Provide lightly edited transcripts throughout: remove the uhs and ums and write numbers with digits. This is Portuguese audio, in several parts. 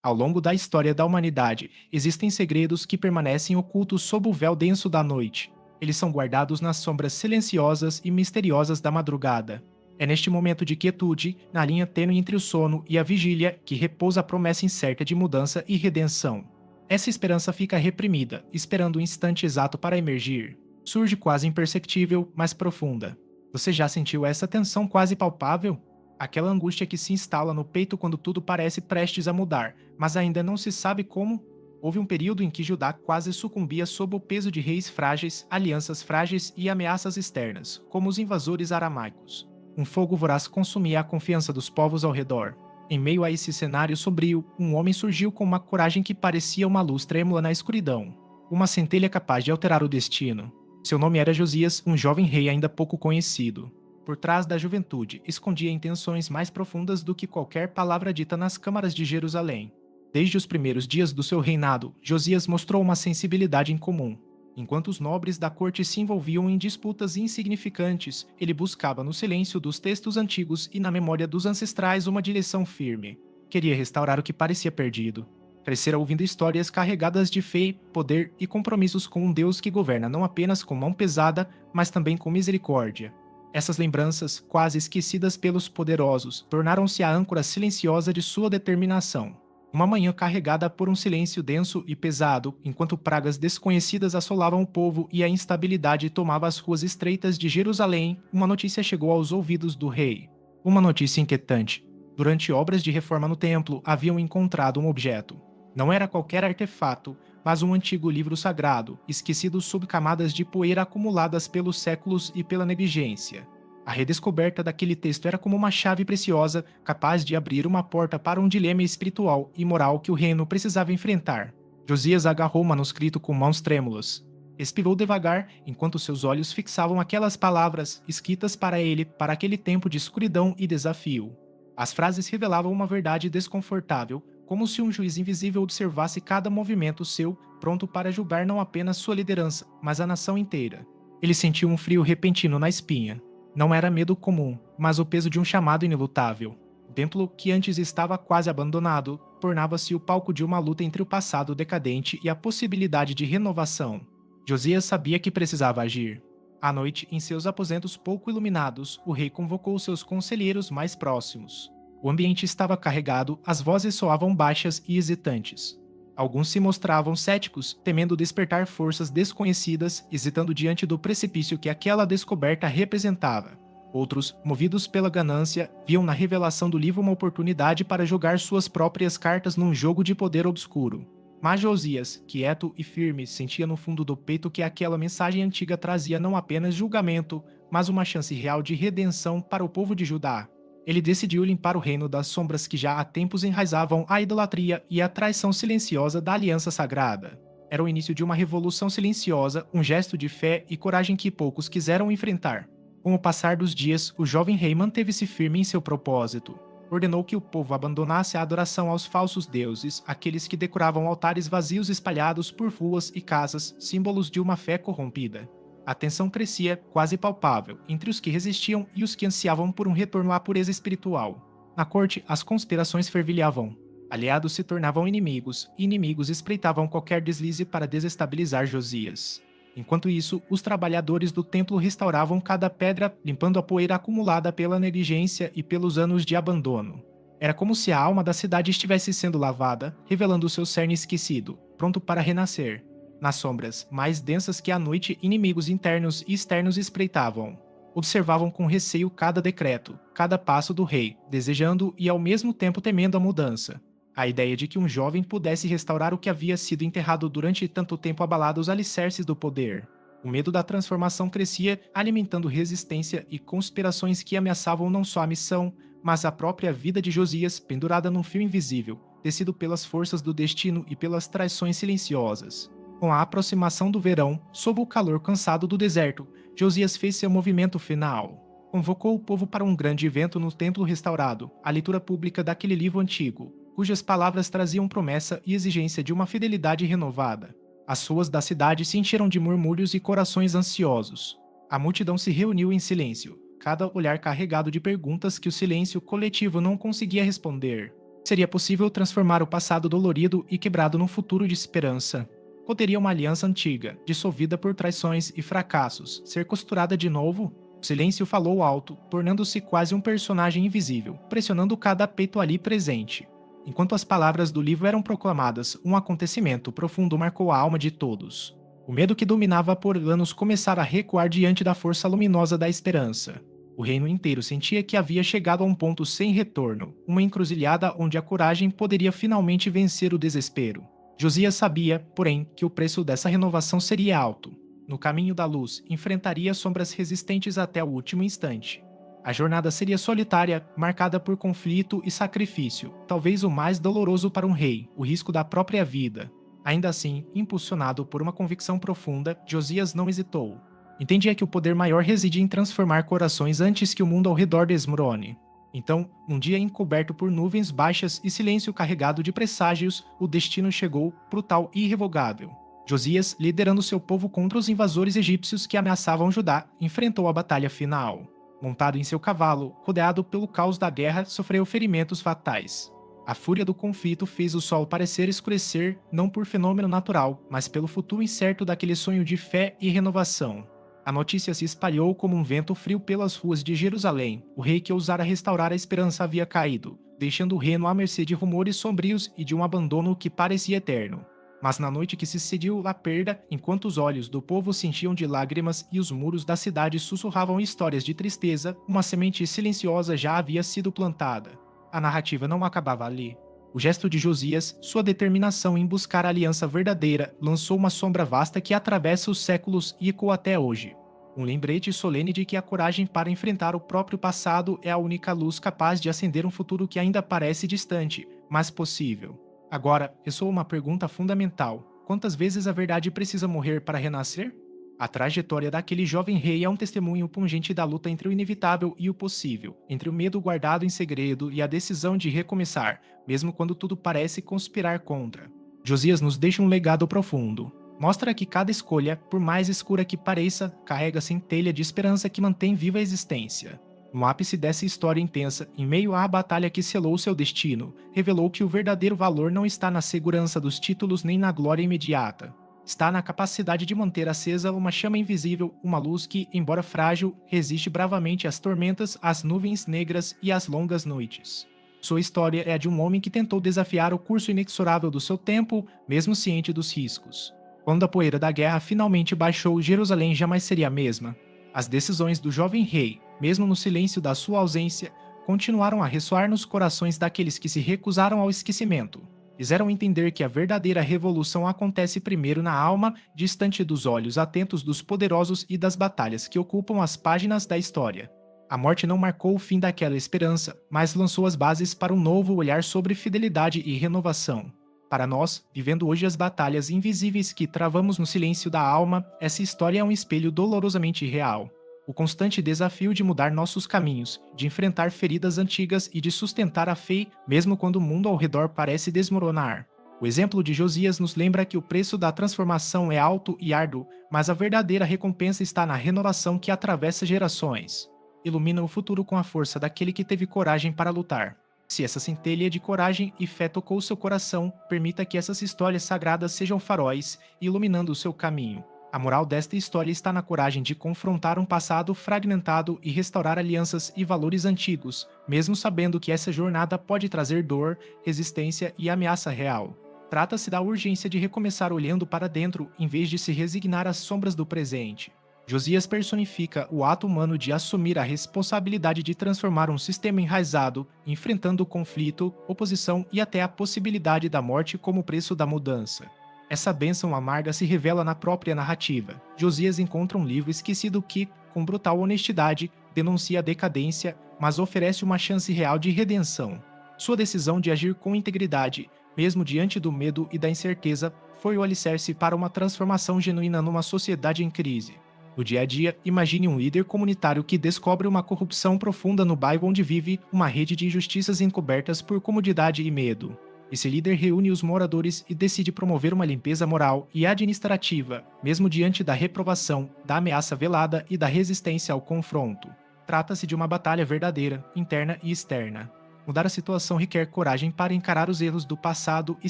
Ao longo da história da humanidade, existem segredos que permanecem ocultos sob o véu denso da noite. Eles são guardados nas sombras silenciosas e misteriosas da madrugada. É neste momento de quietude, na linha tênue entre o sono e a vigília, que repousa a promessa incerta de mudança e redenção. Essa esperança fica reprimida, esperando o instante exato para emergir. Surge quase imperceptível, mas profunda. Você já sentiu essa tensão quase palpável? Aquela angústia que se instala no peito quando tudo parece prestes a mudar, mas ainda não se sabe como. Houve um período em que Judá quase sucumbia sob o peso de reis frágeis, alianças frágeis e ameaças externas, como os invasores aramaicos. Um fogo voraz consumia a confiança dos povos ao redor. Em meio a esse cenário sombrio, um homem surgiu com uma coragem que parecia uma luz trêmula na escuridão. Uma centelha capaz de alterar o destino. Seu nome era Josias, um jovem rei ainda pouco conhecido. Por trás da juventude, escondia intenções mais profundas do que qualquer palavra dita nas câmaras de Jerusalém. Desde os primeiros dias do seu reinado, Josias mostrou uma sensibilidade incomum. Enquanto os nobres da corte se envolviam em disputas insignificantes, ele buscava no silêncio dos textos antigos e na memória dos ancestrais uma direção firme. Queria restaurar o que parecia perdido. Crescera ouvindo histórias carregadas de fé, poder e compromissos com um Deus que governa não apenas com mão pesada, mas também com misericórdia. Essas lembranças, quase esquecidas pelos poderosos, tornaram-se a âncora silenciosa de sua determinação. Uma manhã carregada por um silêncio denso e pesado, enquanto pragas desconhecidas assolavam o povo e a instabilidade tomava as ruas estreitas de Jerusalém, uma notícia chegou aos ouvidos do rei. Uma notícia inquietante. Durante obras de reforma no templo, haviam encontrado um objeto. Não era qualquer artefato, mas um antigo livro sagrado, esquecido sob camadas de poeira acumuladas pelos séculos e pela negligência. A redescoberta daquele texto era como uma chave preciosa, capaz de abrir uma porta para um dilema espiritual e moral que o reino precisava enfrentar. Josias agarrou o manuscrito com mãos trêmulas. Expirou devagar, enquanto seus olhos fixavam aquelas palavras, escritas para ele para aquele tempo de escuridão e desafio. As frases revelavam uma verdade desconfortável, como se um juiz invisível observasse cada movimento seu, pronto para julgar não apenas sua liderança, mas a nação inteira. Ele sentiu um frio repentino na espinha. Não era medo comum, mas o peso de um chamado inelutável. O templo, que antes estava quase abandonado, tornava-se o palco de uma luta entre o passado decadente e a possibilidade de renovação. Josias sabia que precisava agir. À noite, em seus aposentos pouco iluminados, o rei convocou seus conselheiros mais próximos. O ambiente estava carregado, as vozes soavam baixas e hesitantes. Alguns se mostravam céticos, temendo despertar forças desconhecidas, hesitando diante do precipício que aquela descoberta representava. Outros, movidos pela ganância, viam na revelação do livro uma oportunidade para jogar suas próprias cartas num jogo de poder obscuro. Mas Josias, quieto e firme, sentia no fundo do peito que aquela mensagem antiga trazia não apenas julgamento, mas uma chance real de redenção para o povo de Judá. Ele decidiu limpar o reino das sombras que já há tempos enraizavam a idolatria e a traição silenciosa da aliança sagrada. Era o início de uma revolução silenciosa, um gesto de fé e coragem que poucos quiseram enfrentar. Com o passar dos dias, o jovem rei manteve-se firme em seu propósito. Ordenou que o povo abandonasse a adoração aos falsos deuses, aqueles que decoravam altares vazios espalhados por ruas e casas, símbolos de uma fé corrompida. A tensão crescia, quase palpável, entre os que resistiam e os que ansiavam por um retorno à pureza espiritual. Na corte, as conspirações fervilhavam. Aliados se tornavam inimigos, e inimigos espreitavam qualquer deslize para desestabilizar Josias. Enquanto isso, os trabalhadores do templo restauravam cada pedra, limpando a poeira acumulada pela negligência e pelos anos de abandono. Era como se a alma da cidade estivesse sendo lavada, revelando seu cerne esquecido, pronto para renascer. Nas sombras, mais densas que a noite, inimigos internos e externos espreitavam. Observavam com receio cada decreto, cada passo do rei, desejando e ao mesmo tempo temendo a mudança. A ideia de que um jovem pudesse restaurar o que havia sido enterrado durante tanto tempo abalado os alicerces do poder. O medo da transformação crescia, alimentando resistência e conspirações que ameaçavam não só a missão, mas a própria vida de Josias, pendurada num fio invisível, tecido pelas forças do destino e pelas traições silenciosas. Com a aproximação do verão, sob o calor cansado do deserto, Josias fez seu movimento final. Convocou o povo para um grande evento no templo restaurado, a leitura pública daquele livro antigo, cujas palavras traziam promessa e exigência de uma fidelidade renovada. As ruas da cidade se encheram de murmúrios e corações ansiosos. A multidão se reuniu em silêncio, cada olhar carregado de perguntas que o silêncio coletivo não conseguia responder. Seria possível transformar o passado dolorido e quebrado num futuro de esperança. Poderia uma aliança antiga, dissolvida por traições e fracassos, ser costurada de novo? O silêncio falou alto, tornando-se quase um personagem invisível, pressionando cada peito ali presente. Enquanto as palavras do livro eram proclamadas, um acontecimento profundo marcou a alma de todos. O medo que dominava por anos começara a recuar diante da força luminosa da esperança. O reino inteiro sentia que havia chegado a um ponto sem retorno, uma encruzilhada onde a coragem poderia finalmente vencer o desespero. Josias sabia, porém, que o preço dessa renovação seria alto. No caminho da luz, enfrentaria sombras resistentes até o último instante. A jornada seria solitária, marcada por conflito e sacrifício, talvez o mais doloroso para um rei, o risco da própria vida. Ainda assim, impulsionado por uma convicção profunda, Josias não hesitou. Entendia que o poder maior reside em transformar corações antes que o mundo ao redor desmorone. Então, num dia encoberto por nuvens baixas e silêncio carregado de presságios, o destino chegou, brutal e irrevogável. Josias, liderando seu povo contra os invasores egípcios que ameaçavam Judá, enfrentou a batalha final. Montado em seu cavalo, rodeado pelo caos da guerra, sofreu ferimentos fatais. A fúria do conflito fez o sol parecer escurecer não por fenômeno natural, mas pelo futuro incerto daquele sonho de fé e renovação. A notícia se espalhou como um vento frio pelas ruas de Jerusalém. O rei que ousara restaurar a esperança havia caído, deixando o reino à mercê de rumores sombrios e de um abandono que parecia eterno. Mas na noite que se seguiu a perda, enquanto os olhos do povo se enchiam de lágrimas e os muros da cidade sussurravam histórias de tristeza, uma semente silenciosa já havia sido plantada. A narrativa não acabava ali. O gesto de Josias, sua determinação em buscar a aliança verdadeira, lançou uma sombra vasta que atravessa os séculos e ecoa até hoje. Um lembrete solene de que a coragem para enfrentar o próprio passado é a única luz capaz de acender um futuro que ainda parece distante, mas possível. Agora, ressoa uma pergunta fundamental: quantas vezes a verdade precisa morrer para renascer? A trajetória daquele jovem rei é um testemunho pungente da luta entre o inevitável e o possível, entre o medo guardado em segredo e a decisão de recomeçar, mesmo quando tudo parece conspirar contra. Josias nos deixa um legado profundo. Mostra que cada escolha, por mais escura que pareça, carrega centelha de esperança que mantém viva a existência. No ápice dessa história intensa, em meio à batalha que selou seu destino, revelou que o verdadeiro valor não está na segurança dos títulos nem na glória imediata. Está na capacidade de manter acesa uma chama invisível, uma luz que, embora frágil, resiste bravamente às tormentas, às nuvens negras e às longas noites. Sua história é a de um homem que tentou desafiar o curso inexorável do seu tempo, mesmo ciente dos riscos. Quando a poeira da guerra finalmente baixou, Jerusalém jamais seria a mesma. As decisões do jovem rei, mesmo no silêncio da sua ausência, continuaram a ressoar nos corações daqueles que se recusaram ao esquecimento. Fizeram entender que a verdadeira revolução acontece primeiro na alma, distante dos olhos atentos dos poderosos e das batalhas que ocupam as páginas da história. A morte não marcou o fim daquela esperança, mas lançou as bases para um novo olhar sobre fidelidade e renovação. Para nós, vivendo hoje as batalhas invisíveis que travamos no silêncio da alma, essa história é um espelho dolorosamente real. O constante desafio de mudar nossos caminhos, de enfrentar feridas antigas e de sustentar a fé, mesmo quando o mundo ao redor parece desmoronar. O exemplo de Josias nos lembra que o preço da transformação é alto e árduo, mas a verdadeira recompensa está na renovação que atravessa gerações. Ilumina o futuro com a força daquele que teve coragem para lutar. Se essa centelha de coragem e fé tocou seu coração, permita que essas histórias sagradas sejam faróis, iluminando o seu caminho. A moral desta história está na coragem de confrontar um passado fragmentado e restaurar alianças e valores antigos, mesmo sabendo que essa jornada pode trazer dor, resistência e ameaça real. Trata-se da urgência de recomeçar olhando para dentro em vez de se resignar às sombras do presente. Josias personifica o ato humano de assumir a responsabilidade de transformar um sistema enraizado, enfrentando o conflito, oposição e até a possibilidade da morte como preço da mudança. Essa bênção amarga se revela na própria narrativa. Josias encontra um livro esquecido que, com brutal honestidade, denuncia a decadência, mas oferece uma chance real de redenção. Sua decisão de agir com integridade, mesmo diante do medo e da incerteza, foi o alicerce para uma transformação genuína numa sociedade em crise. No dia a dia, imagine um líder comunitário que descobre uma corrupção profunda no bairro onde vive, uma rede de injustiças encobertas por comodidade e medo. Esse líder reúne os moradores e decide promover uma limpeza moral e administrativa, mesmo diante da reprovação, da ameaça velada e da resistência ao confronto. Trata-se de uma batalha verdadeira, interna e externa. Mudar a situação requer coragem para encarar os erros do passado e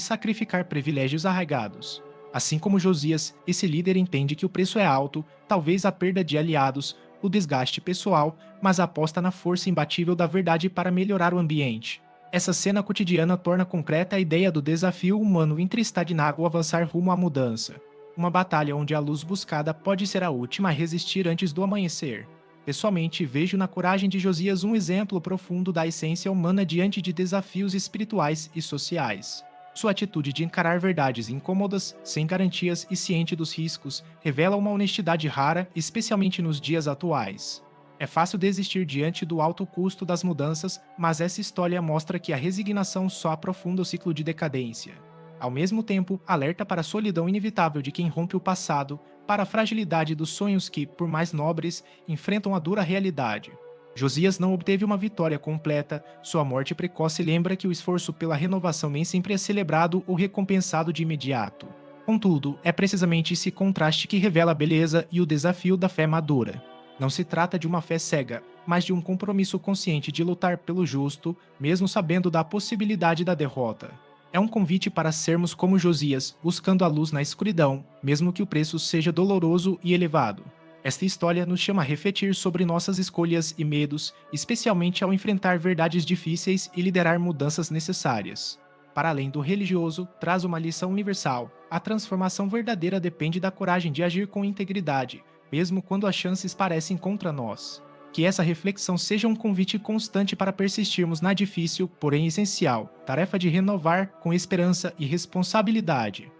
sacrificar privilégios arraigados. Assim como Josias, esse líder entende que o preço é alto, talvez a perda de aliados, o desgaste pessoal, mas aposta na força imbatível da verdade para melhorar o ambiente. Essa cena cotidiana torna concreta a ideia do desafio humano entre estagnar ou avançar rumo à mudança. Uma batalha onde a luz buscada pode ser a última a resistir antes do amanhecer. Pessoalmente, vejo na coragem de Josias um exemplo profundo da essência humana diante de desafios espirituais e sociais. Sua atitude de encarar verdades incômodas, sem garantias e ciente dos riscos, revela uma honestidade rara, especialmente nos dias atuais. É fácil desistir diante do alto custo das mudanças, mas essa história mostra que a resignação só aprofunda o ciclo de decadência. Ao mesmo tempo, alerta para a solidão inevitável de quem rompe o passado, para a fragilidade dos sonhos que, por mais nobres, enfrentam a dura realidade. Josias não obteve uma vitória completa, sua morte precoce lembra que o esforço pela renovação nem sempre é celebrado ou recompensado de imediato. Contudo, é precisamente esse contraste que revela a beleza e o desafio da fé madura. Não se trata de uma fé cega, mas de um compromisso consciente de lutar pelo justo, mesmo sabendo da possibilidade da derrota. É um convite para sermos como Josias, buscando a luz na escuridão, mesmo que o preço seja doloroso e elevado. Esta história nos chama a refletir sobre nossas escolhas e medos, especialmente ao enfrentar verdades difíceis e liderar mudanças necessárias. Para além do religioso, traz uma lição universal: a transformação verdadeira depende da coragem de agir com integridade, mesmo quando as chances parecem contra nós. Que essa reflexão seja um convite constante para persistirmos na difícil, porém essencial, tarefa de renovar com esperança e responsabilidade.